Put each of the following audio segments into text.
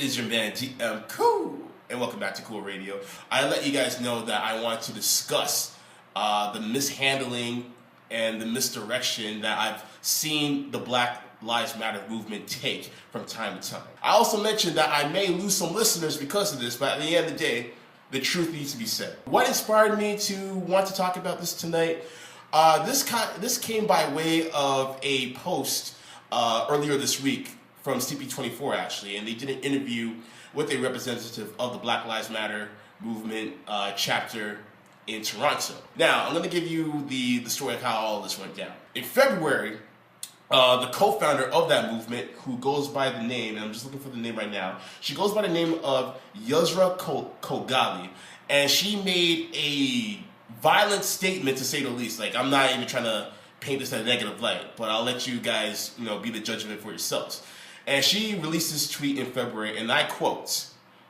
It is your man DM Cool, and welcome back to Cool Radio. I let you guys know that I want to discuss the mishandling and the misdirection that I've seen the Black Lives Matter movement take from time to time. I also mentioned that I may lose some listeners because of this, but at the end of the day, the truth needs to be said. What inspired me to want to talk about this tonight? This came by way of a post earlier this week from CP24 actually, and they did an interview with a representative of the Black Lives Matter movement chapter in Toronto. Now, I'm going to give you the story of how all this went down. In February, the co-founder of that movement, who goes by the name, and I'm just looking for the name right now, she goes by the name of C.O.O.L, and she made a violent statement, to say the least. Like, I'm not even trying to paint this in a negative light, but I'll let you guys, be the judge of it for yourselves. And she released this tweet in February, and I quote,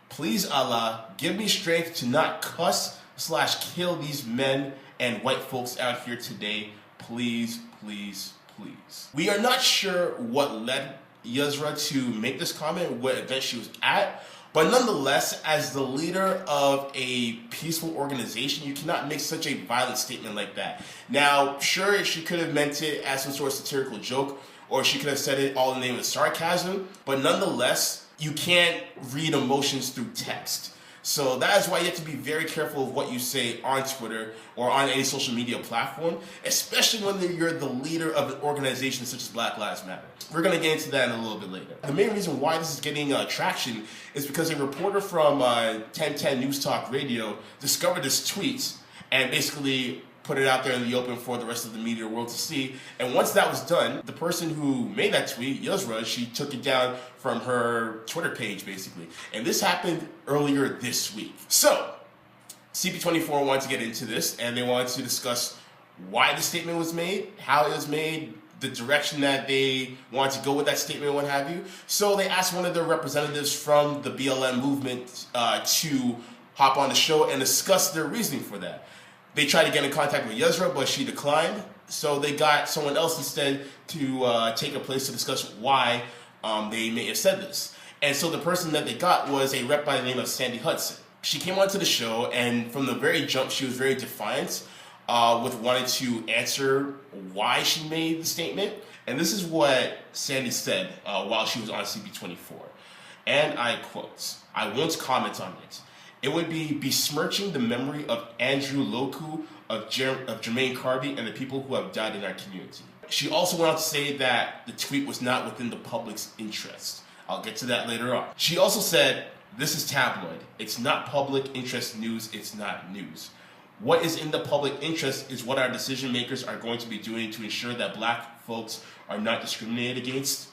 "Please Allah, give me strength to not cuss/kill these men and white folks out here today. Please, please, please." We are not sure what led Yusra to make this comment, what event she was at, but nonetheless, as the leader of a peaceful organization, you cannot make such a violent statement like that. Now, sure, she could have meant it as some sort of satirical joke, or she could have said it all in the name of sarcasm, but nonetheless, you can't read emotions through text. So that is why you have to be very careful of what you say on Twitter or on any social media platform, especially when you're the leader of an organization such as Black Lives Matter. We're going to get into that in a little bit later. The main reason why this is getting traction is because a reporter from 1010 News Talk Radio discovered this tweet and basically put it out there in the open for the rest of the media world to see. And once that was done, the person who made that tweet, Yusra, she took it down from her Twitter page, basically. And this happened earlier this week. So, CP24 wanted to get into this, and they wanted to discuss why the statement was made, how it was made, the direction that they wanted to go with that statement, what have you. So they asked one of the representatives from the BLM movement to hop on the show and discuss their reasoning for that. They tried to get in contact with Yusra, but she declined. So they got someone else instead to take her place to discuss why they may have said this. And so the person that they got was a rep by the name of Sandy Hudson. She came onto the show, and from the very jump, she was very defiant with wanting to answer why she made the statement. And this is what Sandy said while she was on CP24. And I quote, "I won't comment on it. It would be besmirching the memory of Andrew Loku, of Jermaine Carby, and the people who have died in our community." She also went on to say that the tweet was not within the public's interest. I'll get to that later on. She also said, "This is tabloid. It's not public interest news. It's not news. What is in the public interest is what our decision makers are going to be doing to ensure that Black folks are not discriminated against,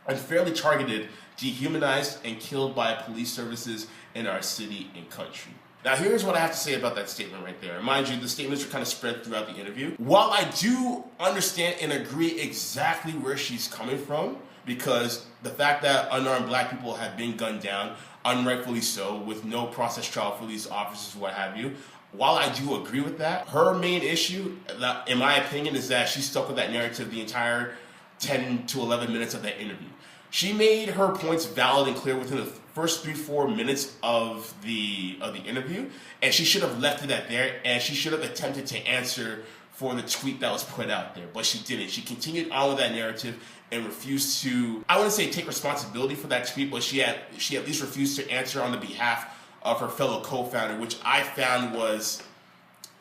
unfairly targeted, dehumanized, and killed by police services in our city and country." Now, here's what I have to say about that statement right there. And mind you, the statements are kind of spread throughout the interview. While I do understand and agree exactly where she's coming from, because the fact that unarmed Black people have been gunned down, unrightfully so, with no process trial for these officers, what have you, while I do agree with that, her main issue, in my opinion, is that she stuck with that narrative the entire 10 to 11 minutes of that interview. She made her points valid and clear within the first 3-4 minutes of the interview, and she should have left it at there, and she should have attempted to answer for the tweet that was put out there, but she didn't. She continued on with that narrative and refused to, I wouldn't say take responsibility for that tweet, but she at least refused to answer on the behalf of her fellow co-founder, which I found was,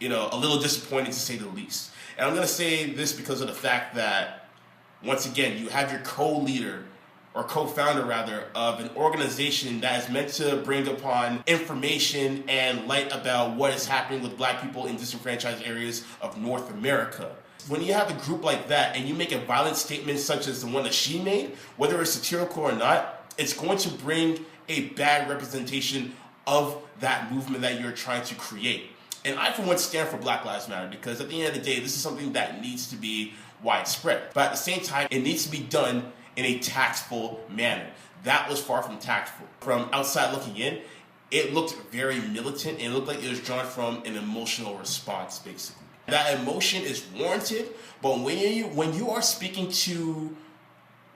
a little disappointing to say the least. And I'm going to say this because of the fact that, once again, you have your co-leader, or co-founder rather, of an organization that is meant to bring upon information and light about what is happening with Black people in disenfranchised areas of North America. When you have a group like that and you make a violent statement such as the one that she made, whether it's satirical or not, it's going to bring a bad representation of that movement that you're trying to create. And I, for one, stand for Black Lives Matter, because at the end of the day, this is something that needs to be widespread. But at the same time, it needs to be done in a tactful manner. That was far from tactful. From outside looking in, it looked very militant, and it looked like it was drawn from an emotional response, basically. That emotion is warranted, but when you are speaking to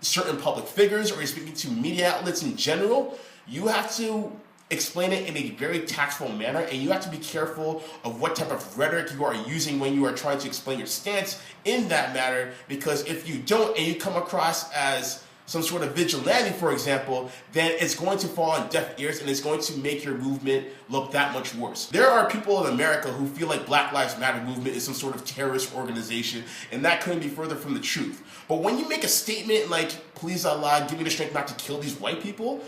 certain public figures or you're speaking to media outlets in general, you have to explain it in a very tactful manner, and you have to be careful of what type of rhetoric you are using when you are trying to explain your stance in that matter, because if you don't and you come across as some sort of vigilante, for example, then it's going to fall on deaf ears and it's going to make your movement look that much worse. There are people in America who feel like Black Lives Matter movement is some sort of terrorist organization, and that couldn't be further from the truth. But when you make a statement like, please Allah, give me the strength not to kill these white people,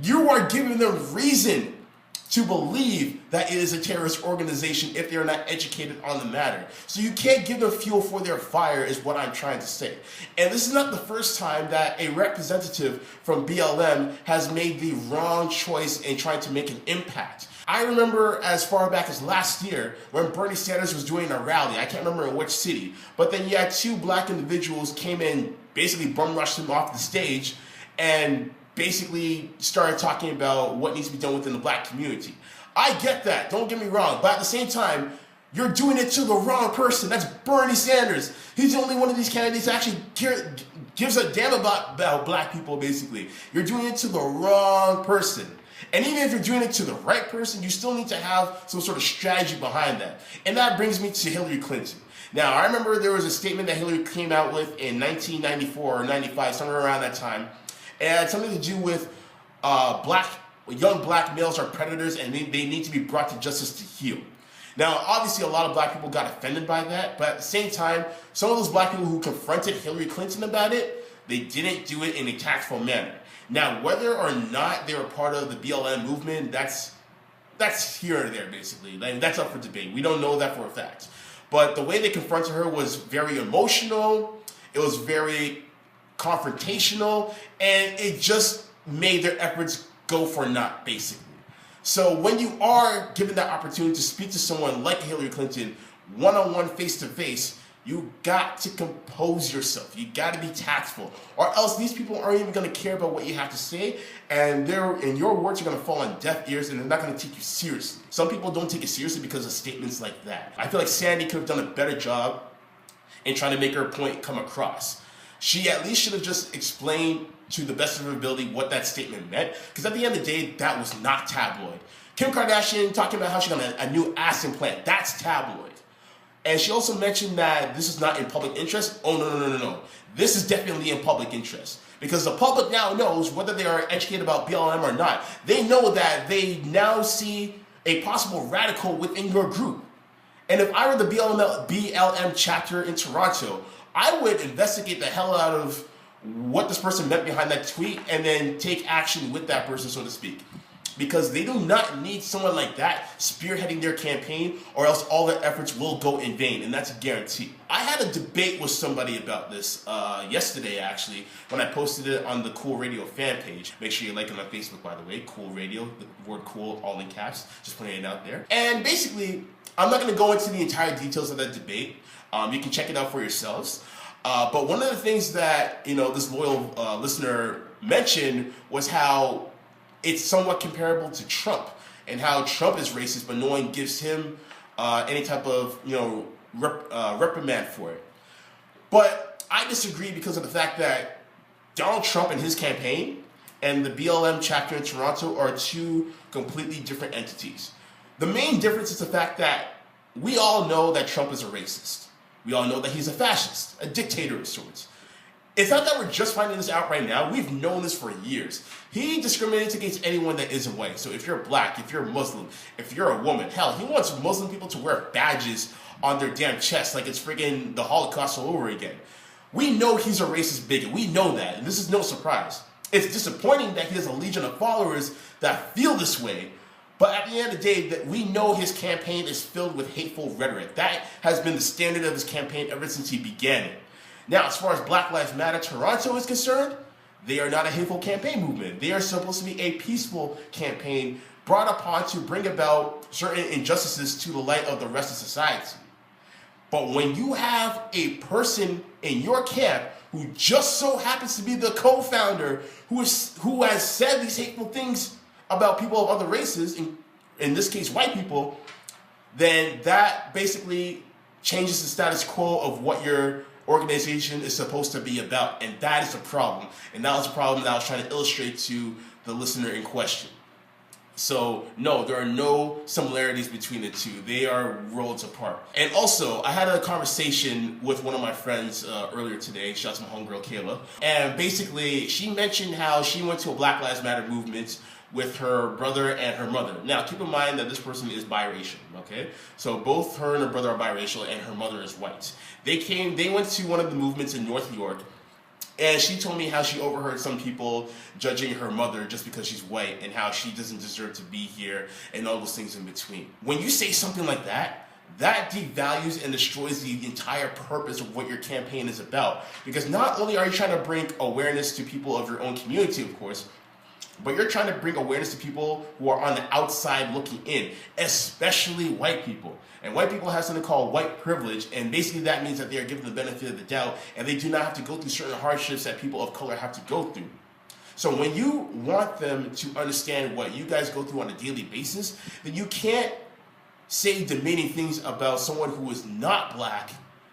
you are giving them reason to believe that it is a terrorist organization if they're not educated on the matter. So you can't give them fuel for their fire is what I'm trying to say. And this is not the first time that a representative from BLM has made the wrong choice in trying to make an impact. I remember as far back as last year when Bernie Sanders was doing a rally, I can't remember in which city, but then you had two black individuals came in, basically bum rushed him off the stage and basically started talking about what needs to be done within the black community. I get that, don't get me wrong, but at the same time, you're doing it to the wrong person. That's Bernie Sanders. He's the only one of these candidates that actually gives a damn about black people, basically. You're doing it to the wrong person. And even if you're doing it to the right person, you still need to have some sort of strategy behind that. And that brings me to Hillary Clinton. Now, I remember there was a statement that Hillary came out with in 1994 or 95, somewhere around that time. It had something to do with young black males are predators and they need to be brought to justice to heal. Now, obviously, a lot of black people got offended by that, but at the same time, some of those black people who confronted Hillary Clinton about it, they didn't do it in a tactful manner. Now, whether or not they were part of the BLM movement, that's here or there, basically. Like, that's up for debate. We don't know that for a fact. But the way they confronted her was very emotional. It was very confrontational, and it just made their efforts go for naught, basically. So when you are given that opportunity to speak to someone like Hillary Clinton, one-on-one, face-to-face, you got to compose yourself. You got to be tactful, or else these people aren't even going to care about what you have to say, and your words are going to fall on deaf ears, and they're not going to take you seriously. Some people don't take it seriously because of statements like that. I feel like Sandy could have done a better job in trying to make her point come across. She at least should have just explained to the best of her ability what that statement meant, because at the end of the day, that was not tabloid. Kim Kardashian talking about how she got a new ass implant, that's tabloid. And she also mentioned that this is not in public interest. Oh, no. This is definitely in public interest. Because the public now knows, whether they are educated about BLM or not, they know that they now see a possible radical within your group. And if I were the BLM chapter in Toronto, I would investigate the hell out of what this person meant behind that tweet and then take action with that person, so to speak. Because they do not need someone like that spearheading their campaign, or else all their efforts will go in vain, and that's a guarantee. I had a debate with somebody about this yesterday, actually, when I posted it on the Cool Radio fan page. Make sure you like it on Facebook, by the way. Cool Radio, the word cool, all in caps, just putting it out there. And basically, I'm not going to go into the entire details of that debate. You can check it out for yourselves. But one of the things that this loyal listener mentioned was how it's somewhat comparable to Trump, and how Trump is racist, but no one gives him any type of reprimand for it. But I disagree because of the fact that Donald Trump and his campaign and the BLM chapter in Toronto are two completely different entities. The main difference is the fact that we all know that Trump is a racist. We all know that he's a fascist, a dictator of sorts. It's not that we're just finding this out right now. We've known this for years. He discriminates against anyone that isn't white. So if you're black, if you're Muslim, if you're a woman, hell, he wants Muslim people to wear badges on their damn chest like it's friggin' the Holocaust all over again. We know he's a racist bigot. We know that, and this is no surprise. It's disappointing that he has a legion of followers that feel this way, but at the end of the day, that we know his campaign is filled with hateful rhetoric. That has been the standard of his campaign ever since he began it. Now, as far as Black Lives Matter Toronto is concerned, they are not a hateful campaign movement. They are supposed to be a peaceful campaign brought upon to bring about certain injustices to the light of the rest of society. But when you have a person in your camp who just so happens to be the co-founder, who has said these hateful things about people of other races, in this case white people, then that basically changes the status quo of what you're organization is supposed to be about, and that is a problem. And that was a problem that I was trying to illustrate to the listener in question. So no, there are no similarities between the two. They are worlds apart. And also, I had a conversation with one of my friends earlier today. Shout out to my homegirl Kayla. And basically, she mentioned how she went to a Black Lives Matter movement with her brother and her mother. Now, keep in mind that this person is biracial, okay? So both her and her brother are biracial, and her mother is white. They went to one of the movements in North York, and she told me how she overheard some people judging her mother just because she's white and how she doesn't deserve to be here and all those things in between. When you say something like that, that devalues and destroys the entire purpose of what your campaign is about. Because not only are you trying to bring awareness to people of your own community, of course, but you're trying to bring awareness to people who are on the outside looking in, especially white people. And white people have something called white privilege, and basically that means that they are given the benefit of the doubt, and they do not have to go through certain hardships that people of color have to go through. So when you want them to understand what you guys go through on a daily basis, then you can't say demeaning things about someone who is not black,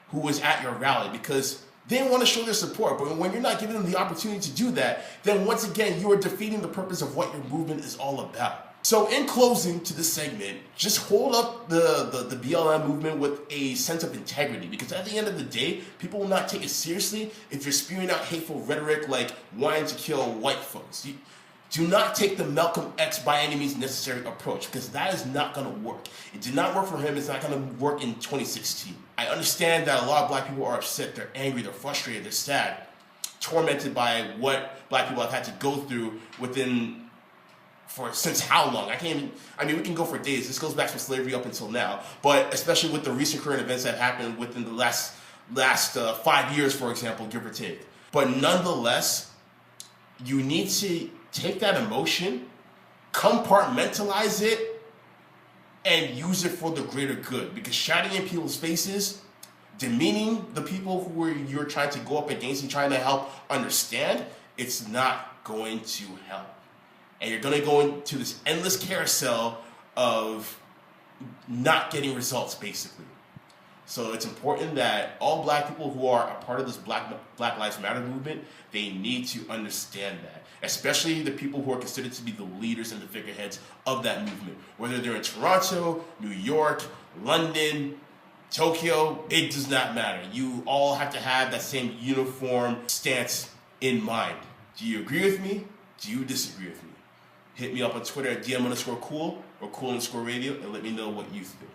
who is at your rally, because they want to show their support. But when you're not giving them the opportunity to do that, then once again, you are defeating the purpose of what your movement is all about. So in closing to this segment, just hold up the BLM movement with a sense of integrity, because at the end of the day, people will not take it seriously if you're spewing out hateful rhetoric like wanting to kill white folks. Do not take the Malcolm X by any means necessary approach, because that is not going to work. It did not work for him. It's not going to work in 2016. I understand that a lot of black people are upset, they're angry, they're frustrated, they're sad, tormented by what black people have had to go through since how long? We can go for days. This goes back from slavery up until now, but especially with the recent current events that happened within the last 5 years, for example, give or take. But nonetheless, you need to take that emotion, compartmentalize it, and use it for the greater good. Because shouting in people's faces, demeaning the people who you're trying to go up against and trying to help understand, it's not going to help. And you're going to go into this endless carousel of not getting results, basically. So it's important that all black people who are a part of this Black Lives Matter movement, they need to understand that. Especially the people who are considered to be the leaders and the figureheads of that movement. Whether they're in Toronto, New York, London, Tokyo, it does not matter. You all have to have that same uniform stance in mind. Do you agree with me? Do you disagree with me? Hit me up on Twitter at DM_cool or cool_radio and let me know what you think.